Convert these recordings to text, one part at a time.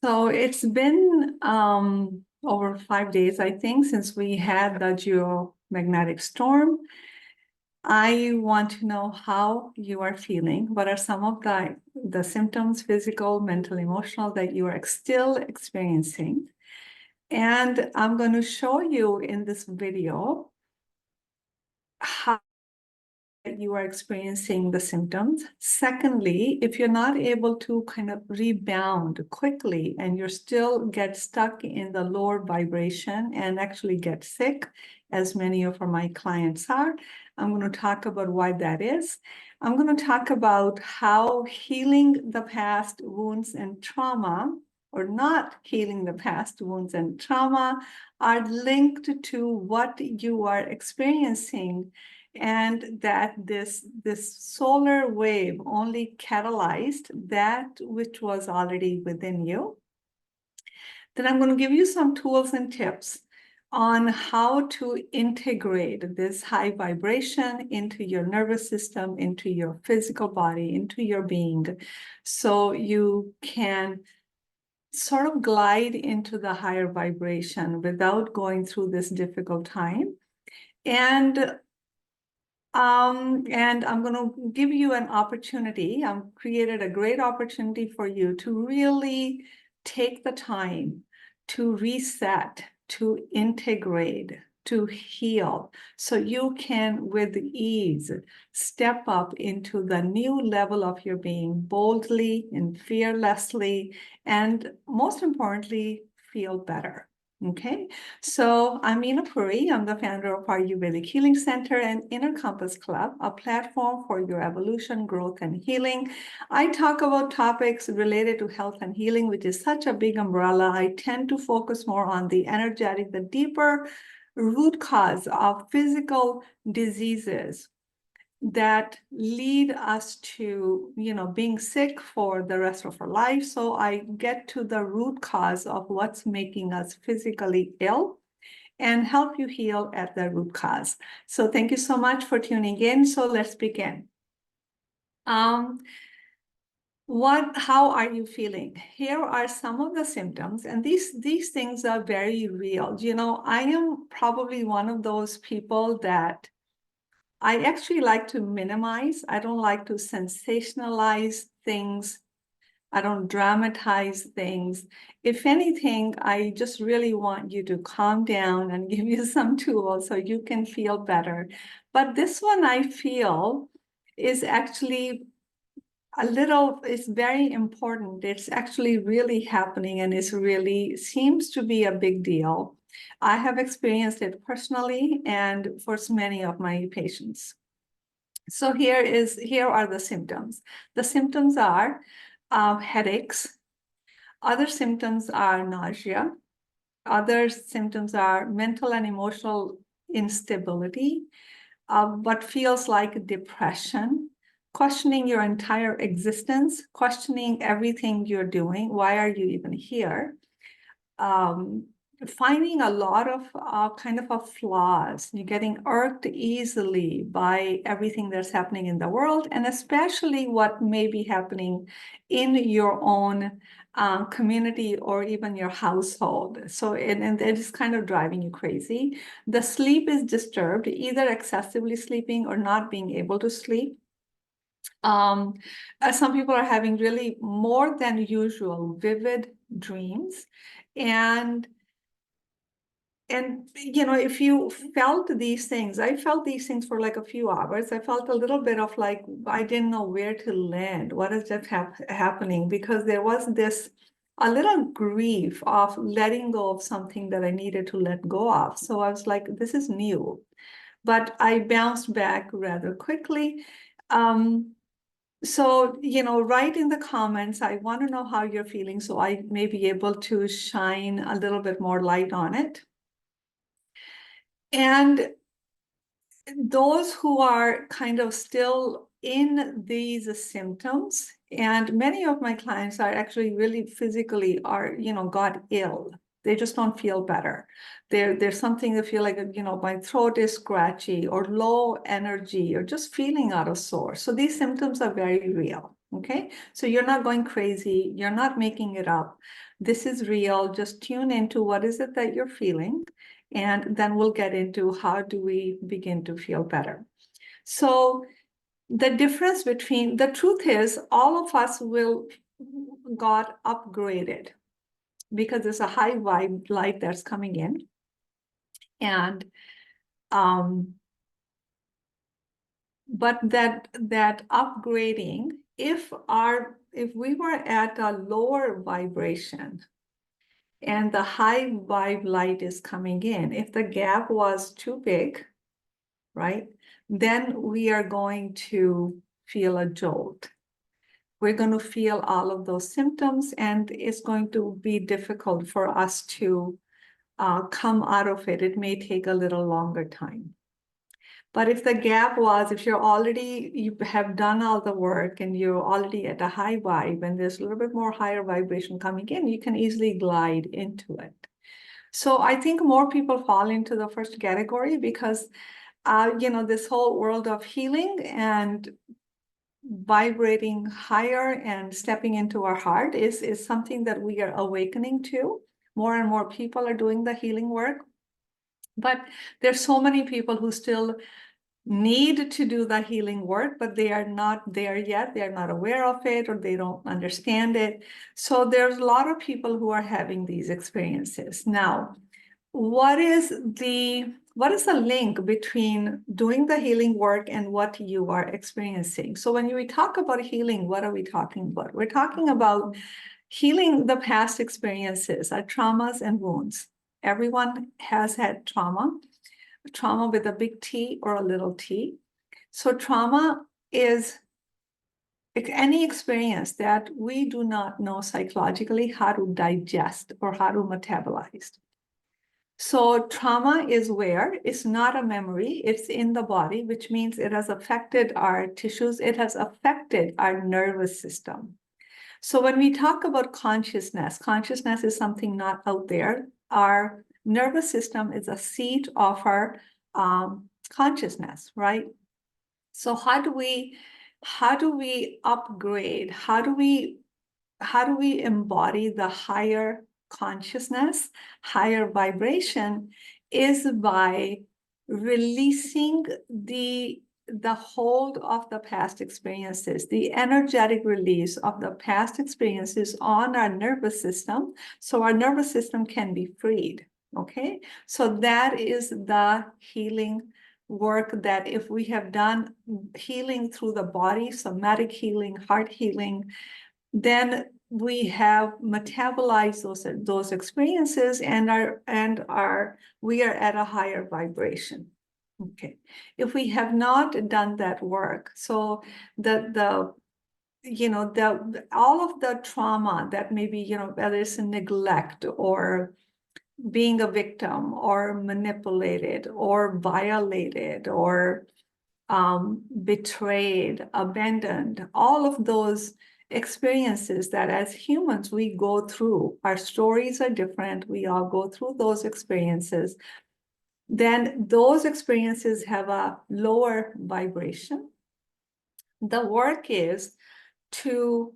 So it's been over 5 days, I think, since we had the geomagnetic storm. I want to know how you are feeling. What are some of the symptoms, physical, mental, emotional, that you are still experiencing? And I'm going to show you in this video how you are experiencing the symptoms. Secondly, if you're not able to kind of rebound quickly and you're still get stuck in the lower vibration and actually get sick, as many of my clients are, I'm going to talk about why that is. I'm going to talk about how healing the past wounds and trauma, or not healing the past wounds and trauma, are linked to what you are experiencing, and that this solar wave only catalyzed that which was already within you. Then I'm going to give you some tools and tips on how to integrate this high vibration into your nervous system, into your physical body, into your being, so you can sort of glide into the higher vibration without going through this difficult time. And I'm going to give you an opportunity. I've created a great opportunity for you to really take the time to reset, to integrate, to heal, so you can, with ease, step up into the new level of your being boldly and fearlessly, and most importantly, feel better. Okay, so I'm Meena Puri. I'm the founder of Ayurvedic Healing Center and Inner Compass Club, a platform for your evolution, growth, and healing. I talk about topics related to health and healing, which is such a big umbrella. I tend to focus more on the energetic, the deeper root cause of physical diseases that lead us to, being sick for the rest of our life. So I get to the root cause of what's making us physically ill and help you heal at the root cause. So thank you so much for tuning in. So let's begin. How are you feeling? Here are some of the symptoms, and these things are very real. I am probably one of those people that I actually like to minimize. I don't like to sensationalize things. I don't dramatize things. If anything, I just really want you to calm down and give you some tools so you can feel better. But this one, I feel, is actually it's very important. It's actually really happening, and it's really seems to be a big deal. I have experienced it personally and for many of my patients. So here are the symptoms. The symptoms are headaches. Other symptoms are nausea. Other symptoms are mental and emotional instability, what feels like depression, questioning your entire existence, questioning everything you're doing. Why are you even here? Finding a lot of kind of a flaws. You're getting irked easily by everything that's happening in the world, and especially what may be happening in your own community or even your household. So, and it is kind of driving you crazy. The sleep is disturbed, either excessively sleeping or not being able to sleep. Some people are having really more than usual vivid dreams, and if you felt these things, I felt these things for like a few hours. I felt a little bit of like, I didn't know where to land. What is just happening? Because there was a little grief of letting go of something that I needed to let go of. So I was like, this is new. But I bounced back rather quickly. So, write in the comments. I want to know how you're feeling so I may be able to shine a little bit more light on it. And those who are kind of still in these symptoms, and many of my clients are actually really physically got ill. They just don't feel better. There's something they feel like, my throat is scratchy or low energy or just feeling out of sorts. So these symptoms are very real. Okay, so you're not going crazy, you're not making it up. This is real. Just tune into what is it that you're feeling, and then we'll get into how do we begin to feel better. So the difference between, the truth is, all of us will got upgraded because there's a high vibe light that's coming in. And but that upgrading, if we were at a lower vibration and the high vibe light is coming in, if the gap was too big, right, then we are going to feel a jolt. We're going to feel all of those symptoms, and it's going to be difficult for us to come out of it. It may take a little longer time. But if the gap was, if you have done all the work and you're already at a high vibe and there's a little bit more higher vibration coming in, you can easily glide into it. So I think more people fall into the first category because, this whole world of healing and vibrating higher and stepping into our heart is something that we are awakening to. More and more people are doing the healing work. But there's so many people who still need to do the healing work, but they are not there yet. They are not aware of it, or they don't understand it. So there's a lot of people who are having these experiences. Now, what is the link between doing the healing work and what you are experiencing? So when we talk about healing, what are we talking about? We're talking about healing the past experiences, our traumas and wounds. Everyone has had trauma with a big T or a little t. So trauma is any experience that we do not know psychologically how to digest or how to metabolize. So trauma is where it's not a memory, it's in the body, which means it has affected our tissues, it has affected our nervous system. So when we talk about consciousness is something not out there. Our nervous system is a seat of our consciousness, right? So how do we upgrade? How do we embody the higher consciousness, higher vibration? Is by releasing the hold of the past experiences, the energetic release of the past experiences on our nervous system, so our nervous system can be freed. Okay, so that is the healing work, that if we have done healing through the body, somatic healing, heart healing, then we have metabolized those experiences and we are at a higher vibration. Okay, if we have not done that work, so all of the trauma that maybe, whether it's neglect or being a victim or manipulated or violated or betrayed, abandoned, all of those experiences that as humans we go through. Our stories are different. We all go through those experiences. Then those experiences have a lower vibration. The work is to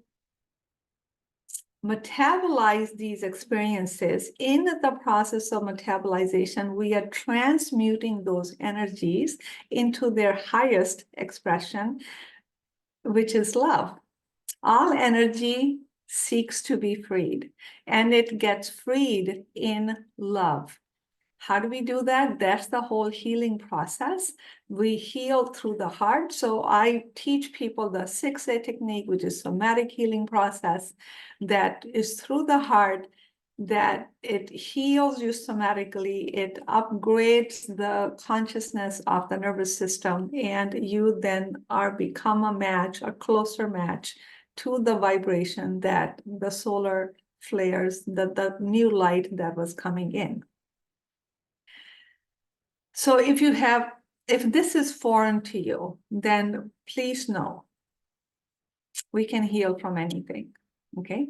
metabolize these experiences. In the process of metabolization, we are transmuting those energies into their highest expression, which is love. All energy seeks to be freed, and it gets freed in love. How do we do that? That's the whole healing process. We heal through the heart. So I teach people the 6A technique, which is somatic healing process, that is through the heart, that it heals you somatically, it upgrades the consciousness of the nervous system, and you then become a closer match to the vibration that the solar flares, the new light that was coming in. So if this is foreign to you, then please know we can heal from anything, okay?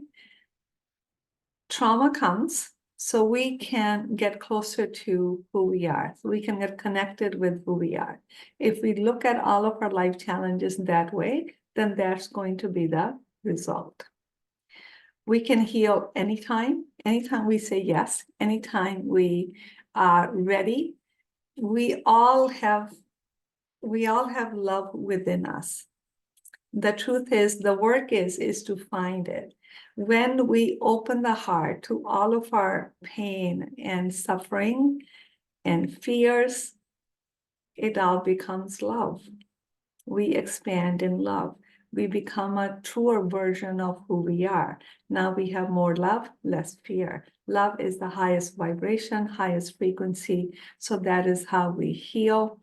Trauma comes so we can get closer to who we are, so we can get connected with who we are. If we look at all of our life challenges that way, then that's going to be the result. We can heal anytime we say yes, anytime we are ready. We all have love within us. The truth is, the work is to find it. When we open the heart to all of our pain and suffering and fears, it all becomes love. We expand in love. We become a truer version of who we are. Now we have more love, less fear. Love is the highest vibration, highest frequency. So that is how we heal.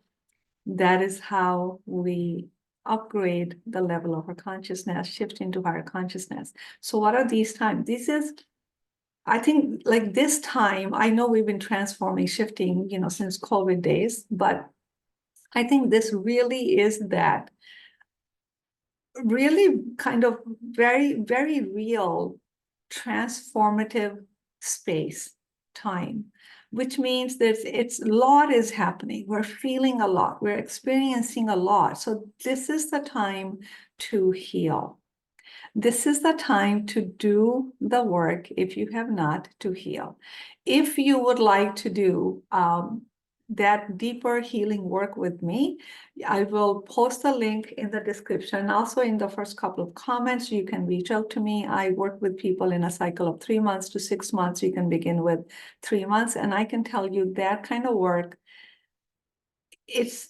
That is how we upgrade the level of our consciousness, shift into higher consciousness. So what are these times? I think like this time, I know we've been transforming, shifting, since COVID days, but I think this really is that really kind of very, very real transformative space time, which means it's a lot is happening. We're feeling a lot, we're experiencing a lot. So this is the time to heal. This is the time to do the work if you have not to heal. If you would like to do that deeper healing work with me, I will post a link in the description. Also in the first couple of comments, you can reach out to me. I work with people in a cycle of 3 months to 6 months. You can begin with 3 months. And I can tell you that kind of work, it's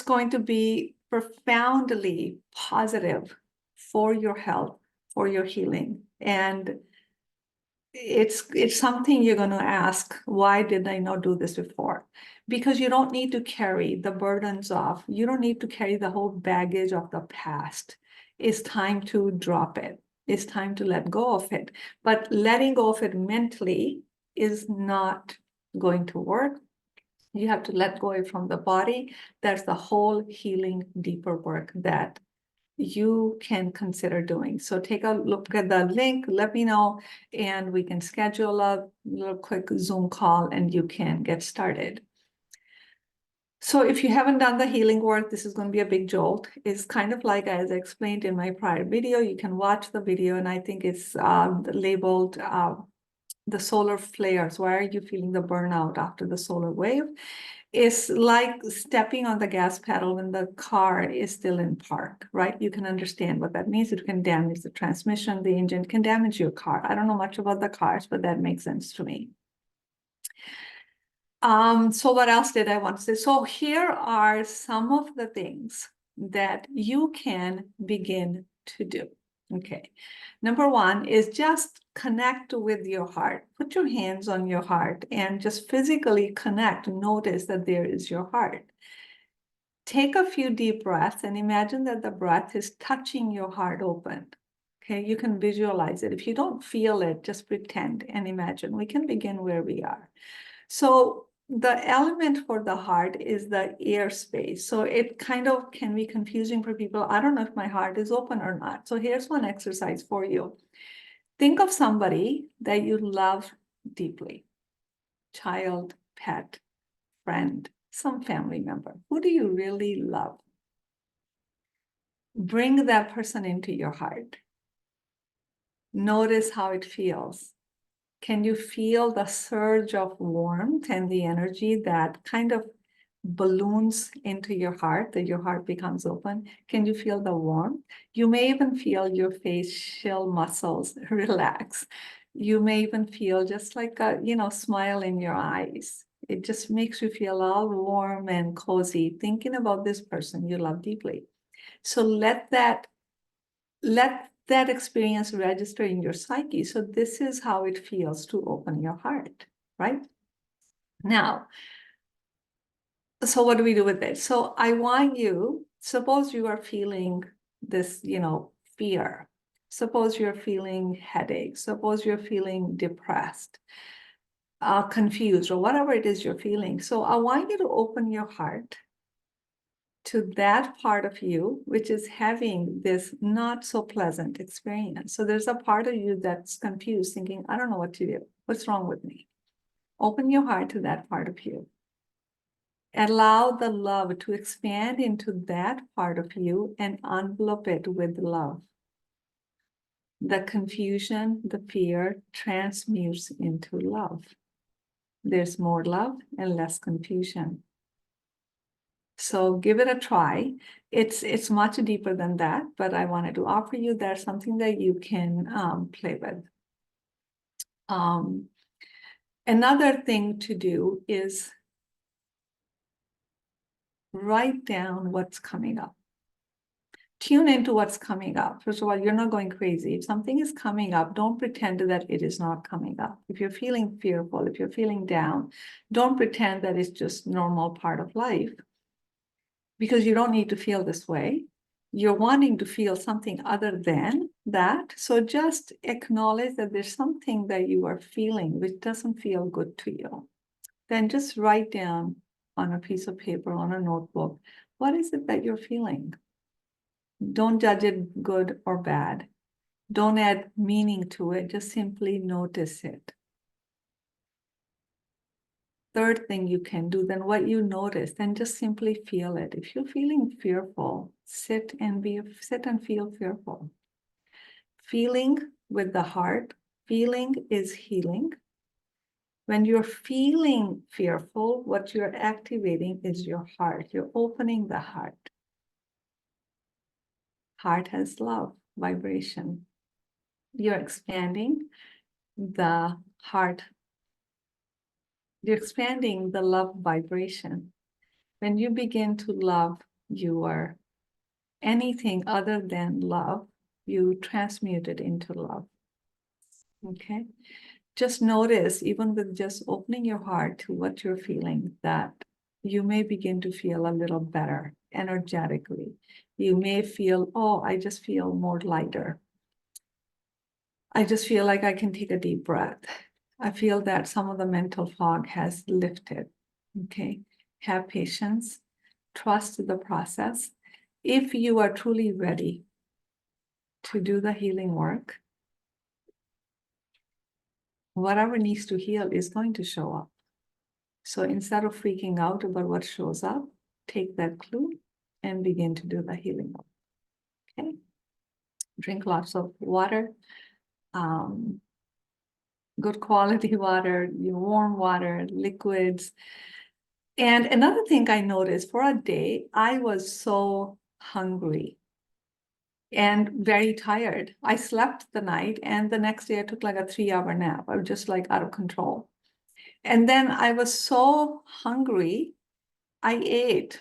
going to be profoundly positive for your health, for your healing. And it's something you're going to ask, why did I not do this before? Because you don't need to carry the burdens of, you don't need to carry the whole baggage of the past. It's time to drop it. It's time to let go of it. But letting go of it mentally is not going to work. You have to let go from the body. That's the whole healing, deeper work that you can consider doing. So take a look at the link, let me know, and we can schedule a little quick Zoom call and you can get started. So if you haven't done the healing work, this is going to be a big jolt. It's kind of like, as I explained in my prior video, you can watch the video, and I think it's labeled the solar flares. Why are you feeling the burnout after the solar wave? It's like stepping on the gas pedal when the car is still in park, right? You can understand what that means. It can damage the transmission, the engine, can damage your car. I don't know much about the cars, but that makes sense to me. So what else did I want to say? So here are some of the things that you can begin to do. Okay. Number one is just connect with your heart. Put your hands on your heart and just physically connect. Notice that there is your heart. Take a few deep breaths and imagine that the breath is touching your heart open. Okay, you can visualize it. If you don't feel it, just pretend and imagine. We can begin where we are. So the element for the heart is the air space. So it kind of can be confusing for people. I don't know if my heart is open or not. So here's one exercise for you. Think of somebody that you love deeply, child, pet, friend, some family member. Who do you really love? Bring that person into your heart. Notice how it feels. Can you feel the surge of warmth and the energy that kind of balloons into your heart, that your heart becomes open? Can you feel the warmth? You may even feel your facial muscles relax. You may even feel just like a, smile in your eyes. It just makes you feel all warm and cozy, thinking about this person you love deeply. So let that experience register in your psyche. So this is how it feels to open your heart, right? Now, so what do we do with it? So I want you, suppose you are feeling this, fear. Suppose you're feeling headache. Suppose you're feeling depressed, confused, or whatever it is you're feeling. So I want you to open your heart to that part of you, which is having this not so pleasant experience. So there's a part of you that's confused, thinking, I don't know what to do. What's wrong with me? Open your heart to that part of you. Allow the love to expand into that part of you and envelope it with love. The confusion, the fear transmutes into love. There's more love and less confusion. So give it a try. It's much deeper than that, but I wanted to offer you there's something that you can play with. Another thing to do is write down what's coming up. Tune into what's coming up. First of all, you're not going crazy. If something is coming up, don't pretend that it is not coming up. If you're feeling fearful, if you're feeling down, don't pretend that it's just normal part of life, because you don't need to feel this way. You're wanting to feel something other than that. So just acknowledge that there's something that you are feeling which doesn't feel good to you. Then just write down on a piece of paper, on a notebook, what is it that you're feeling? Don't judge it good or bad. Don't add meaning to it, just simply notice it. Third thing you can do, then what you notice, then just simply feel it. If you're feeling fearful, sit and feel fearful. Feeling with the heart, feeling is healing. When you're feeling fearful, what you're activating is your heart. You're opening the heart. Heart has love, vibration. You're expanding the heart. You're expanding the love vibration. When you begin to love your anything other than love, you transmute it into love. Okay? Just notice, even with just opening your heart to what you're feeling, that you may begin to feel a little better energetically. You may feel, oh, I just feel more lighter. I just feel like I can take a deep breath. I feel that some of the mental fog has lifted. Okay? Have patience, trust the process. If you are truly ready to do the healing work, whatever needs to heal is going to show up. So instead of freaking out about what shows up, take that clue and begin to do the healing work. Okay? Drink lots of water, good quality water, warm water, liquids. And another thing I noticed, for a day, I was so hungry and very tired. I slept the night, and the next day I took like a 3-hour nap. I was just like out of control. And then I was so hungry, I ate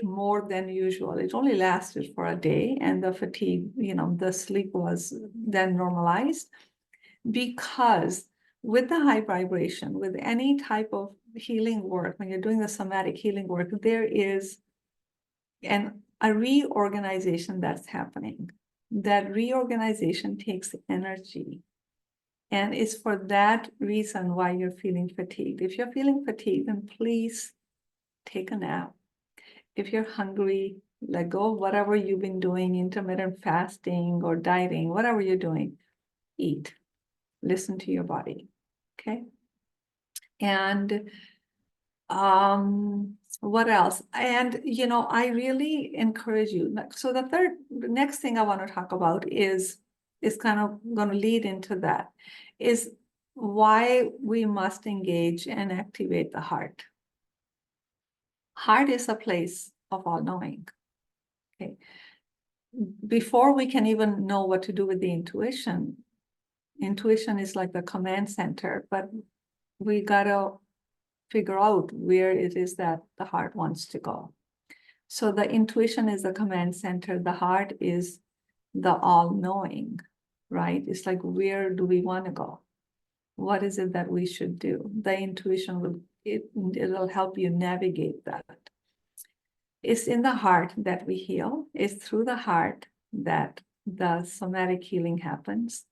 more than usual. It only lasted for a day, and the fatigue, the sleep was then normalized, because with the high vibration, with any type of healing work, when you're doing the somatic healing work, there is a reorganization that's happening. That reorganization takes energy. And it's for that reason why you're feeling fatigued. If you're feeling fatigued, then please take a nap. If you're hungry, let go of whatever you've been doing, intermittent fasting or dieting, whatever you're doing, eat. Listen to your body. Okay? And what else? And I really encourage you. So the next thing I want to talk about is kind of going to lead into that, is why we must engage and activate the heart. Heart is a place of all knowing. Okay. Before we can even know what to do with the intuition is like the command center, but we gotta figure out where it is that the heart wants to go. So the intuition is the command center. The heart is the all-knowing, right? It's like, where do we want to go? What is it that we should do? The intuition it'll help you navigate that. It's in the heart that we heal. It's through the heart that the somatic healing happens.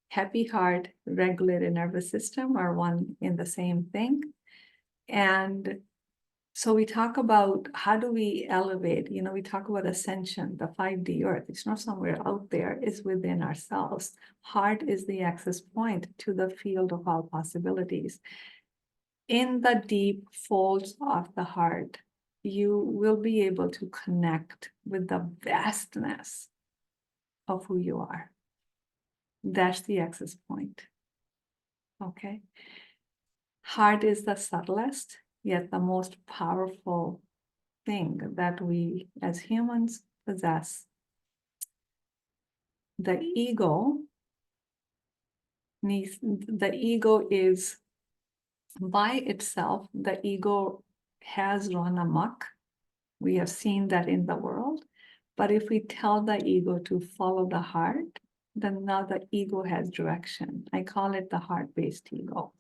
Happy heart, regulated nervous system are one in the same thing. And so we talk about how do we elevate, we talk about ascension, the 5D earth. It's not somewhere out there, it's within ourselves. Heart is the access point to the field of all possibilities. in the deep folds of the heart, you will be able to connect with the vastness of who you are. That's the access point. Okay. Heart is the subtlest, yet the most powerful thing that we as humans possess. The ego is by itself, the ego has run amok. We have seen that in the world. But if we tell the ego to follow the heart, then now the ego has direction. I call it the heart-based ego.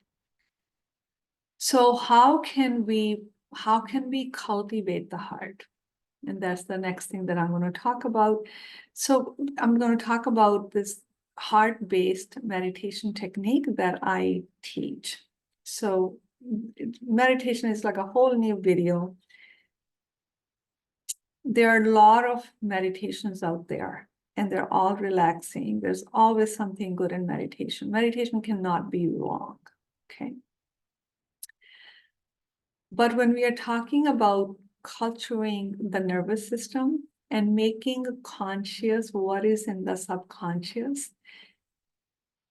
So how can we cultivate the heart? And that's the next thing that I'm going to talk about. So I'm going to talk about this heart-based meditation technique that I teach. So meditation is like a whole new video. There are a lot of meditations out there, and they're all relaxing. There's always something good in meditation. Meditation cannot be wrong, okay? But when we are talking about culturing the nervous system and making conscious what is in the subconscious,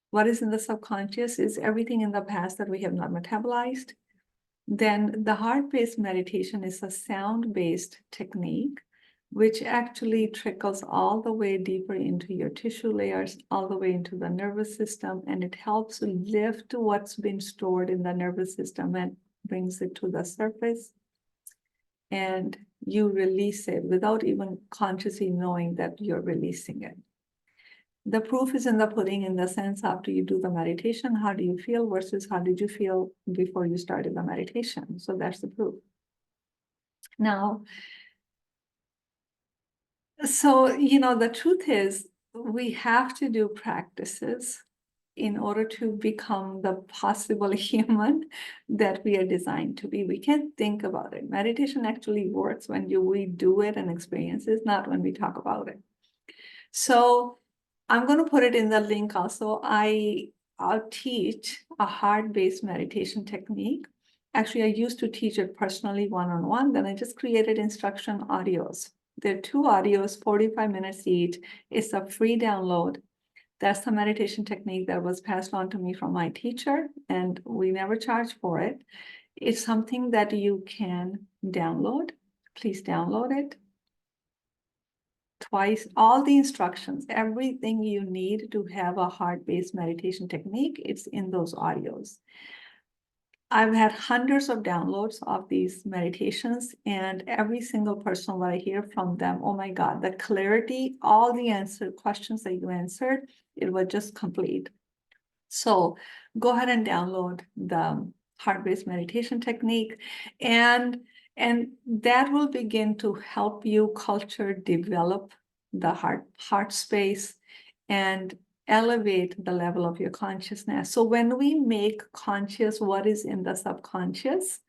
what is in the subconscious is everything in the past that we have not metabolized. Then the heart-based meditation is a sound-based technique, which actually trickles all the way deeper into your tissue layers, all the way into the nervous system, and it helps lift what's been stored in the nervous system and brings it to the surface. And you release it without even consciously knowing that you're releasing it. The proof is in the pudding, in the sense after you do the meditation, how do you feel versus how did you feel before you started the meditation? So that's the proof. Now, so, the truth is we have to do practices in order to become the possible human that we are designed to be. We can't think about it. Meditation actually works when we do it and experience it, not when we talk about it. So I'm going to put it in the link also. I'll teach a heart-based meditation technique. Actually, I used to teach it personally one-on-one, then I just created instruction audios. There are 2 audios, 45 minutes each. It's a free download. That's the meditation technique that was passed on to me from my teacher, and we never charge for it. It's something that you can download. Please download it. Twice, all the instructions, everything you need to have a heart-based meditation technique, it's in those audios. I've had hundreds of downloads of these meditations, and every single person that I hear from them, oh my God, the clarity, all the questions that you answered, it was just complete. So go ahead and download the heart-based meditation technique, and that will begin to help you develop the heart space and elevate the level of your consciousness. So when we make conscious what is in the subconscious,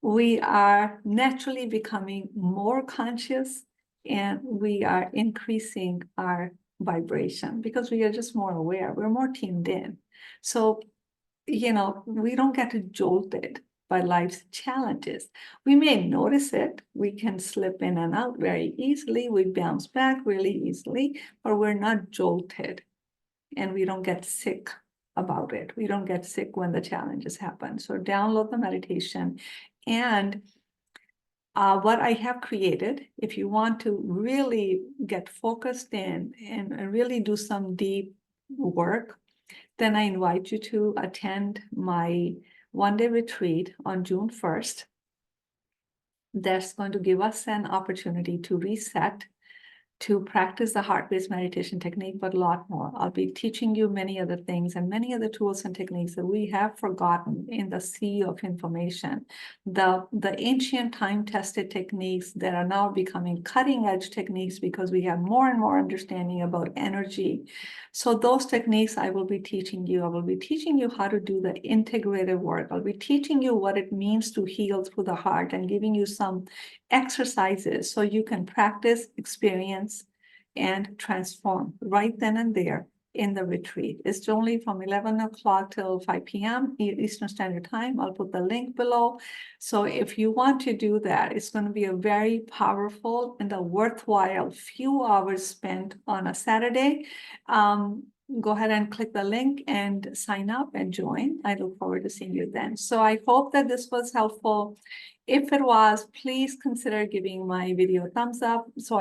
we are naturally becoming more conscious, and we are increasing our vibration because we are just more aware. We're more tuned in. So, we don't get jolted by life's challenges. We may notice it. We can slip in and out very easily. We bounce back really easily, but we're not jolted, and we don't get sick about it. We don't get sick when the challenges happen. So download the meditation. And what I have created, if you want to really get focused in and really do some deep work, then I invite you to attend my one-day retreat on June 1st. That's going to give us an opportunity to reset, to practice the heart-based meditation technique, but a lot more. I'll be teaching you many other things and many other tools and techniques that we have forgotten in the sea of information. The ancient time-tested techniques that are now becoming cutting-edge techniques because we have more and more understanding about energy. So those techniques I will be teaching you. I will be teaching you how to do the integrative work. I'll be teaching you what it means to heal through the heart and giving you some exercises so you can practice, experience, and transform right then and there in the retreat. It's only from 11 o'clock till 5 p.m. Eastern Standard Time. I'll put the link below. So if you want to do that, it's going to be a very powerful and a worthwhile few hours spent on a Saturday. Go ahead and click the link and sign up and join. I look forward to seeing you then. So I hope that this was helpful. If it was, please consider giving my video a thumbs up so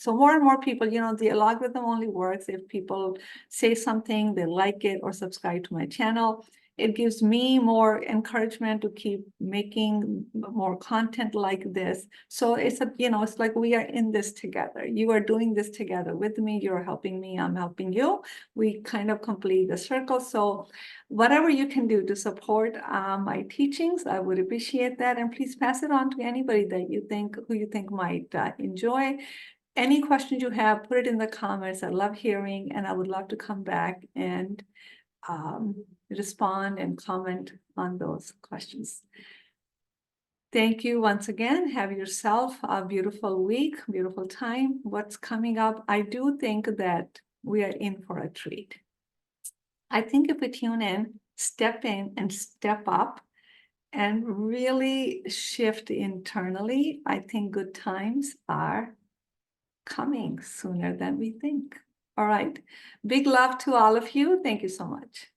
more and more people, the algorithm only works if people say something, they like it or subscribe to my channel. It gives me more encouragement to keep making more content like this. So it's like we are in this together. You are doing this together with me. You're helping me. I'm helping you. We kind of complete the circle. So whatever you can do to support my teachings, I would appreciate that. And please pass it on to anybody who you think might enjoy. Any questions you have, put it in the comments. I love hearing, and I would love to come back and respond and comment on those questions. Thank you once again. Have yourself a beautiful week, beautiful time. What's coming up? I do think that we are in for a treat. I think if we tune in and step up and really shift internally, I think good times are coming sooner than we think. All right. Big love to all of you. Thank you so much.